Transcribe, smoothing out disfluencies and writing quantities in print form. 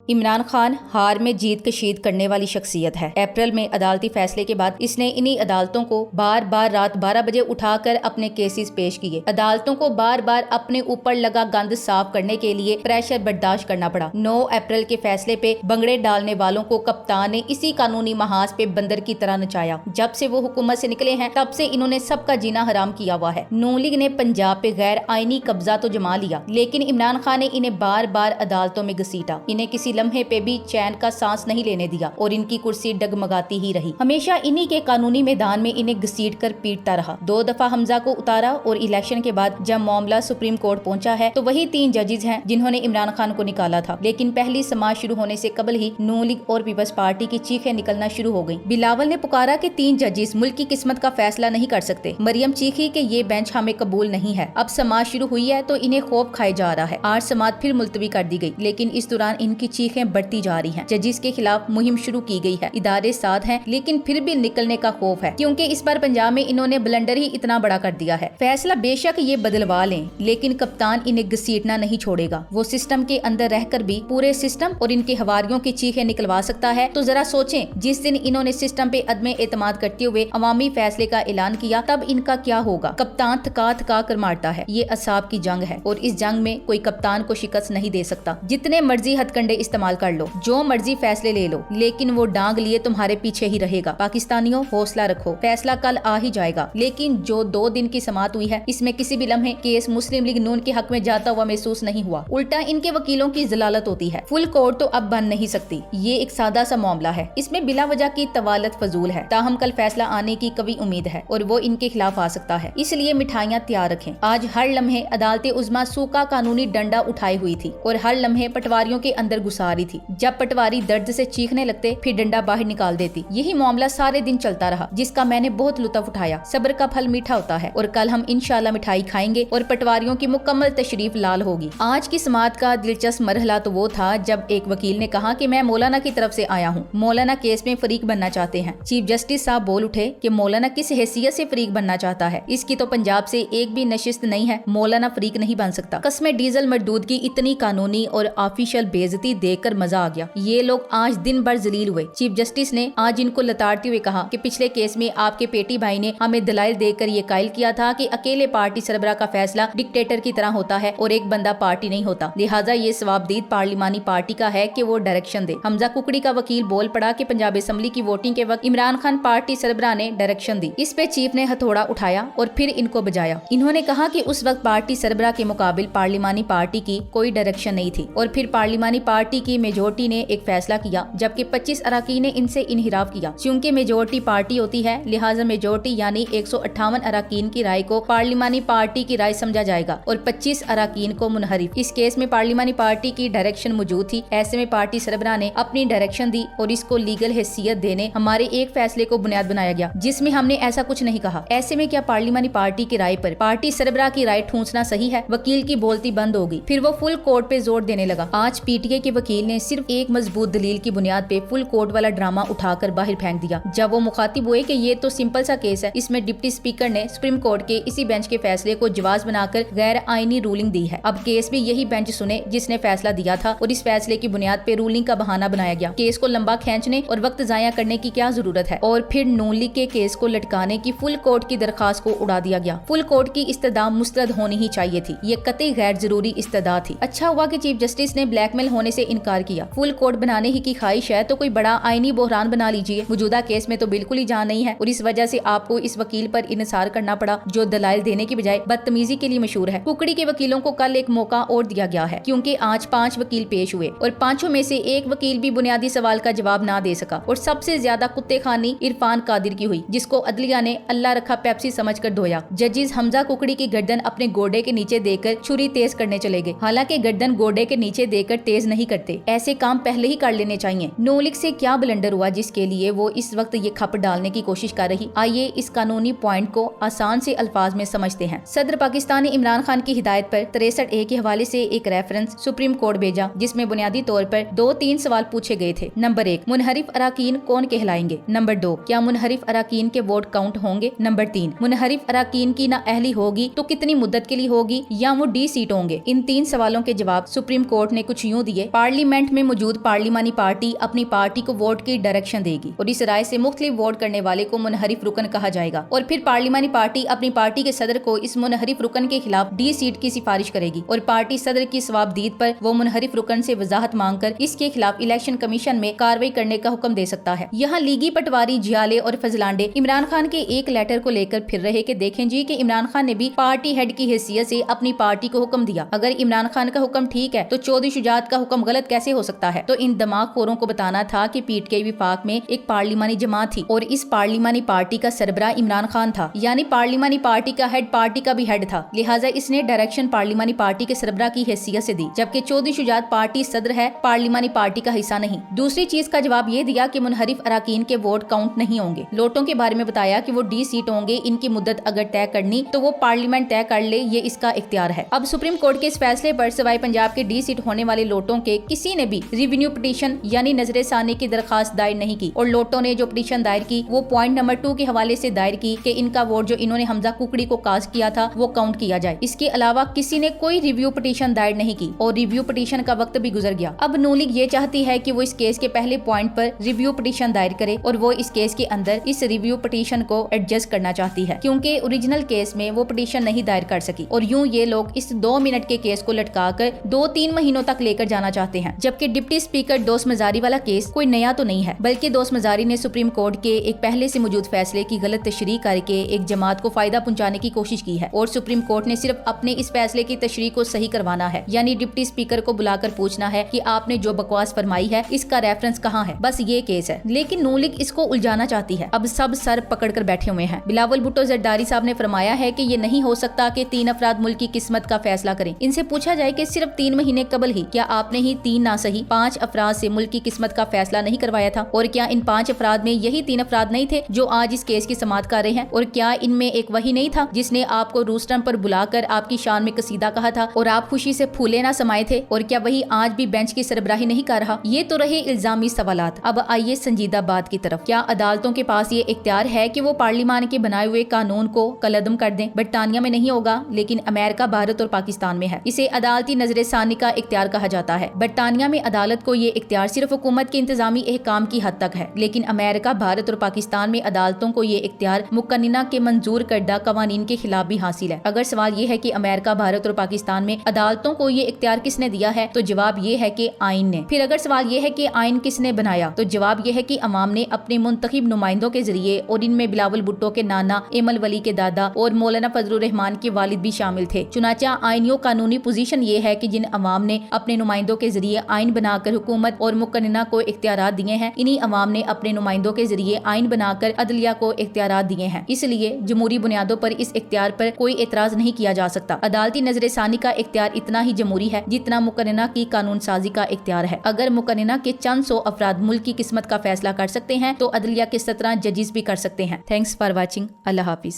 इमरान खान हार में जीत कशीद करने वाली शख्सियत है। अप्रैल में अदालती फैसले के बाद इसने इन्हीं अदालतों को बार बार रात 12 बजे उठाकर अपने केसेस पेश किए। अदालतों को बार बार अपने ऊपर लगा गंद साफ करने के लिए प्रेशर बर्दाश्त करना पड़ा। 9 अप्रैल के फैसले पे बंगड़े डालने वालों को कप्तान ने इसी कानूनी महाज पे बंदर की तरह नचाया। जब से वो हुकूमत से निकले हैं तब से इन्होंने सबका जीना हराम किया हुआ है। नून लीग ने पंजाब पे गैर आईनी कब्जा तो जमा लिया, लेकिन इमरान खान ने इन्हें बार बार अदालतों में घसीटा। इन्हें किसी लम्हे पे भी चैन का सांस नहीं लेने दिया और इनकी कुर्सी डगमगाती ही रही। हमेशा इन्हीं के कानूनी मैदान में इन्हें घसीट कर पीटता रहा। 2 दफा हमजा को उतारा और इलेक्शन के बाद जब मामला सुप्रीम कोर्ट पहुंचा है तो वही 3 जजेस हैं जिन्होंने इमरान खान को निकाला था। लेकिन पहली समाज शुरू होने से कबल ही नून लीग और पीपल्स पार्टी की चीखें निकलना शुरू हो गयी। बिलावल ने पुकारा कि 3 जजेस मुल्क की किस्मत का फैसला नहीं कर सकते। मरियम चीखी कि ये बेंच हमें कबूल नहीं है। अब समाज शुरू हुई है तो इन्हें खौफ खाए जा रहा है। आज समाज फिर मुलतवी कर दी गई, लेकिन इस दौरान इनकी चीखें बढ़ती जा रही हैं। जजिस के खिलाफ मुहिम शुरू की गई है। इदारे साथ हैं, लेकिन फिर भी निकलने का खौफ है, क्योंकि इस बार पंजाब में इन्होंने ब्लंडर ही इतना बड़ा कर दिया है। फैसला बेशक ये बदलवा लें, लेकिन कप्तान इन्हें घसीटना नहीं छोड़ेगा। वो सिस्टम के अंदर रहकर भी पूरे सिस्टम और इनके हवारियों की चीखें निकलवा सकता है। तो जरा सोचें, जिस दिन इन्होंने सिस्टम पे अदमे एतमाद करते हुए अवामी फैसले का ऐलान किया, तब इनका क्या होगा। कप्तान थका थका कर मारता है। ये असाब की जंग है और इस जंग में कोई कप्तान को शिकस्त नहीं दे सकता। जितने मर्जी हथकंडे इस्तेमाल कर लो, जो मर्जी फैसले ले लो, लेकिन वो डांग लिए तुम्हारे पीछे ही रहेगा। पाकिस्तानियों, हौसला रखो, फैसला कल आ ही जाएगा। लेकिन जो 2 दिन की समाअत हुई है, इसमें किसी भी लम्हे केस मुस्लिम लीग नून के हक में जाता हुआ महसूस नहीं हुआ। उल्टा इनके वकीलों की जलालत होती है। फुल कोर्ट तो अब बन नहीं सकती। ये एक सादा सा मामला है, इसमें बिला वजह की तवालत फजूल है। ताहम कल फैसला आने की कभी उम्मीद है और वो इनके खिलाफ आ सकता है, इसलिए मिठाइयाँ तैयार रखें। आज हर लम्हे अदालते उज़्मा सूखा कानूनी डंडा उठाई हुई थी और हर लम्हे पटवारियों के अंदर घुसा रही थी। जब पटवारी दर्द से चीखने लगते, फिर डंडा बाहर निकाल देती। यही मामला सारे दिन चलता रहा, जिसका मैंने बहुत लुत्फ उठाया। सब्र का फल मीठा होता है और कल हम इंशाल्लाह मिठाई खाएंगे और पटवारियों की मुकम्मल तशरीफ लाल होगी। आज की समाअत का दिलचस्प मरहला तो वो था जब एक वकील ने कहा कि मैं मौलाना की तरफ से आया हूँ, मौलाना केस में फरीक बनना चाहते हैं। चीफ जस्टिस साहब बोल उठे कि मौलाना किस हैसियत से फरीक बनना चाहता है। इसकी तो पंजाब से एक भी नशिस्त नहीं है, मौलाना फरीक नहीं बन सकता। कस्मे डीजल मरदूद की इतनी कानूनी और ऑफिशियल बेइज्जती देखकर मजा आ गया। ये लोग आज दिन भर जलील हुए। चीफ जस्टिस ने आज इनको लताड़ते हुए कहा कि पिछले केस में आपके पेटी भाई ने हमें दलाइल देकर ये कायल किया था कि अकेले पार्टी सरबराह का फैसला डिक्टेटर की तरह होता है और एक बंदा पार्टी नहीं होता। लिहाजा ये सवाबदीद पार्लिमानी पार्टी का है कि वो डायरेक्शन दे। हमजा कुकड़ी का वकील बोल पड़ा कि पंजाब असेंबली की वोटिंग के वक्त इमरान खान पार्टी सरबराह ने डायरेक्शन दी। इस पे चीफ ने हथौड़ा उठाया और फिर इनको बजाया। इन्होंने कहा कि उस वक्त पार्टी सरबराह के मुकाबिल पार्लिमानी पार्टी की कोई डायरेक्शन नहीं थी और फिर पार्लिमानी पार्टी की मेजोरिटी ने एक फैसला किया, जबकि 25 अराकीन ने इनसे इनहिराफ किया। चूंकि मेजोरिटी पार्टी होती है, लिहाजा मेजोरिटी यानी 158 अराकीन की राय को पार्लिमानी पार्टी की राय समझा जाएगा और 25 अराकीन को मुनहरिफ। इस केस में पार्लिमानी पार्टी की डायरेक्शन मौजूद थी। ऐसे में पार्टी सरबराह ने अपनी डायरेक्शन दी और इसको लीगल हैसियत देने हमारे एक फैसले को बुनियाद बनाया गया, जिसमें हमने ऐसा कुछ नहीं कहा। ऐसे में क्या पार्लिमानी पार्टी की राय पर पार्टी सरबराह की राय ठूंसना सही है? वकील की बोलती बंद हो गई। फिर वो फुल कोर्ट पे जोर देने लगा। आज पीटीए के वकील ने सिर्फ एक मजबूत दलील की बुनियाद पे फुल कोर्ट वाला ड्रामा उठाकर बाहर फेंक दिया। जब वो मुखातिब हुए कि ये तो सिंपल सा केस है, इसमें डिप्टी स्पीकर ने सुप्रीम कोर्ट के इसी बेंच के फैसले को जवाज बनाकर गैर आईनी रूलिंग दी है। अब केस भी यही बेंच सुने जिसने फैसला दिया था और इस फैसले की बुनियाद पे रूलिंग का बहाना बनाया गया। केस को लंबा खींचने और वक्त जाया करने की क्या जरूरत है। और फिर नून लीग के केस को लटकाने की फुल कोर्ट की दरखास्त को उड़ा दिया गया। फुल कोर्ट की इस्तदा मुस्तरद होनी ही चाहिए थी। ये कतई गैर जरूरी इस्तदा थी। अच्छा हुआ कि चीफ जस्टिस ने ब्लैकमेल होने से इनकार किया। फुल कोर्ट बनाने ही की ख्वाहिश है तो कोई बड़ा आईनी बहरान बना लीजिए। मौजूदा केस में तो बिल्कुल ही जान नहीं है और इस वजह से आपको इस वकील पर इन्सार करना पड़ा, जो दलाइल देने की बजाय बदतमीजी के लिए मशहूर है। कुकड़ी के वकीलों को कल एक मौका और दिया गया है, क्योंकि आज 5 वकील पेश हुए और 5 में से एक वकील भी बुनियादी सवाल का जवाब ना दे सका और सबसे ज्यादा कुत्ते खानी इरफान कादिर की हुई, जिसको अदलिया ने अल्लाह रखा पेप्सी समझकर धोया। जजिस हमजा कुकड़ी की गर्दन अपने गोडे के नीचे देकर छुरी तेज करने चले गए। हालांकि गर्दन गोडे के नीचे देकर तेज नहीं करते, ऐसे काम पहले ही कर लेने चाहिए। नून लीग से क्या ब्लंडर हुआ जिसके लिए वो इस वक्त ये खप डालने की कोशिश कर रही? आइए इस कानूनी पॉइंट को आसान से अल्फाज में समझते हैं। सदर पाकिस्तान ने इमरान खान की हिदायत पर 63A के हवाले से एक रेफरेंस सुप्रीम कोर्ट भेजा, जिसमें बुनियादी तौर पर 2-3 सवाल पूछे गए थे। नंबर 1, मुनहरिफ अराकीन कौन कहलाएंगे? नंबर 2, क्या मुनहरिफ अराकीन के वोट काउंट होंगे? नंबर 3, मुनहरिफ अराकीन की नाअहली होगी तो कितनी मुद्दत के लिए होगी या वो डी सीट होंगे? इन 3 सवालों के जवाब सुप्रीम कोर्ट ने कुछ यूँ दिए। पार्लियामेंट में मौजूद पार्लिमानी पार्टी अपनी पार्टी को वोट की डायरेक्शन देगी और इस राय से मुख्तलिफ वोट करने वाले को मुनहरिफ रुकन कहा जाएगा और फिर पार्लिमानी पार्टी अपनी पार्टी के सदर को इस मुनहरिफ रुकन के खिलाफ डी सीट की सिफारिश करेगी और पार्टी सदर की सवाबदीद पर वो मुनहरिफ रुकन से वजाहत मांगकर इसके खिलाफ इलेक्शन कमीशन में कार्रवाई करने का हुक्म दे सकता है। यहाँ लीगी पटवारी जियाले और फजलांडे इमरान खान के एक लेटर को लेकर फिर रहे कि देखें जी कि इमरान खान ने भी पार्टी हेड की हैसियत से अपनी पार्टी को हुक्म दिया, अगर इमरान खान का हुक्म ठीक है तो चौधरी शुजात का हुक्म गलत कैसे हो सकता है। तो इन दिमागखोरों को बताना था कि पीटीआई विफाक में एक पार्लिमानी जमात थी और इस पार्लिमानी पार्टी का सरबराह इमरान खान था, यानी पार्लिमानी पार्टी का हेड पार्टी का भी हेड था, लिहाजा इसने डायरेक्शन पार्लिमानी पार्टी के सरबराह की हैसियत से दी, जबकि चौधरी शुजात पार्टी सदर है, पार्लिमानी पार्टी का हिस्सा नहीं। दूसरी चीज का जवाब ये दिया कि मुनहरिफ अराकीन के वोट काउंट नहीं होंगे। लोटों के बारे में बताया कि वो डी सीट होंगे, इनकी मुद्दत अगर तय करनी तो वो पार्लियामेंट तय कर ले, ये इसका इख्तियार है। अब सुप्रीम कोर्ट के इस फैसले पर सवाई पंजाब के डी सीट होने वाले लोटों के किसी ने भी रिवेन्यू पिटीशन यानी नजरे सानी की दरखास्त दायर नहीं की और लोटों ने जो पिटीशन दायर की वो पॉइंट नंबर 2 के हवाले से दायर की कि इनका वोट जो इन्होंने हमजा कुकड़ी को कास्ट किया था वो काउंट किया जाए। इसके अलावा किसी ने कोई रिव्यू पिटीशन दायर नहीं की और रिव्यू पिटीशन का वक्त भी गुजर गया। अब नून लीग ये चाहती है कि वो इस केस के पहले पॉइंट पर रिव्यू पिटीशन दायर करे और वो इस केस के अंदर इस रिव्यू पिटीशन को एडजस्ट करना चाहती है, क्योंकि ओरिजिनल केस में वो पिटीशन नहीं दायर कर सकी और यूं ये लोग इस 2 मिनट के केस को लटका कर 2-3 महीनों तक लेकर जाना चाहते हैं। जबकि डिप्टी स्पीकर दोस्त मजारी वाला केस कोई नया तो नहीं है, बल्कि दोस्त मजारी ने सुप्रीम कोर्ट के एक पहले से मौजूद फैसले की गलत तशरीह करके एक जमात को फायदा पहुंचाने की कोशिश की है और सुप्रीम कोर्ट ने सिर्फ अपने इस फैसले की तशरीह को सही करवाना है, यानी डिप्टी स्पीकर को बुलाकर पूछना है कि आपने जो बकवास फरमाई है इसका रेफरेंस कहाँ है, बस ये केस है। लेकिन नून लीग इसको उलझाना चाहती है। अब सब सर पकड़ कर बैठे हुए हैं। बिलावल भुट्टो जरदारी साहब ने फरमाया है कि ये नहीं हो सकता कि 3 अफराद मुल्क की किस्मत का फैसला करें। इनसे पूछा जाए कि सिर्फ 3 महीने कबल ही क्या आपने ही 3 ना सही 5 अफराद से मुल्क की किस्मत का फैसला नहीं करवाया था, और क्या इन 5 अफराद में यही 3 अफराद नहीं थे जो आज इस केस की समाअत कर रहे हैं, और क्या इनमें एक वही नहीं था जिसने आपको रूस्टम पर बुलाकर आपकी शान में कसीदा कहा था और आप खुशी से फूले ना समाये थे, और क्या वही आज भी बेंच की सरबराही नहीं कर रहा। ये तो रहे इल्जामी सवालात। अब आइए संजीदा बात की तरफ। क्या अदालतों के पास ये इख्तियार है कि वो पार्लियामान के बनाए हुए कानून को कलअदम कर दें? बरतानिया में नहीं होगा, लेकिन अमेरिका, भारत और पाकिस्तान में है। इसे अदालती नजरे सानी का इख्तियार कहा जाता है। बरतानिया में अदालत को ये इख्तियार सिर्फ हुकूमत के इंतजामी एहकाम की हद तक है, लेकिन अमेरिका, भारत और पाकिस्तान में अदालतों को ये इख्तियार मुकन्निना के मंजूर करदा कवानीन के खिलाफ भी हासिल है। अगर सवाल ये है कि अमेरिका, भारत और पाकिस्तान में अदालतों को ये इख्तियार किसने दिया है, तो जवाब ये है कि आइन ने। फिर अगर सवाल ये है कि आइन किसने बनाया, तो जवाब ये है कि अवाम ने अपने मुंतखब नुमाइंदों के जरिए, और इनमें बिलावल भुट्टो के नाना, एमल वली के दादा और मौलाना फजलुर रहमान के वालिद भी शामिल थे। चुनाचा आइनियों कानूनी पोजीशन ये है कि जिन अवाम ने अपने नुमाइंदों के जरिए आइन बनाकर हुकूमत और मुकन्निना को इख्तियारात दिए हैं, इन्हीं अवाम ने अपने नुमाइंदों के जरिए आइन बनाकर अदलिया को इख्तियारात दिए हैं। इसलिए जमहूरी बुनियादों पर इस इख्तियार पर कोई एतराज नहीं किया जा सकता। अदालती नजर सानी का इख्तियार इतना ही जमहूरी है जितना मुकन्निना की कानून साजी का इख्तियार है। अगर मुकन्निना के चंद 100 अफराद मुल्क की किस्मत का फैसला कर सकते हैं, तो अदलिया के 17 जजेस भी कर सकते हैं। Thanks for watching. Allah Hafiz.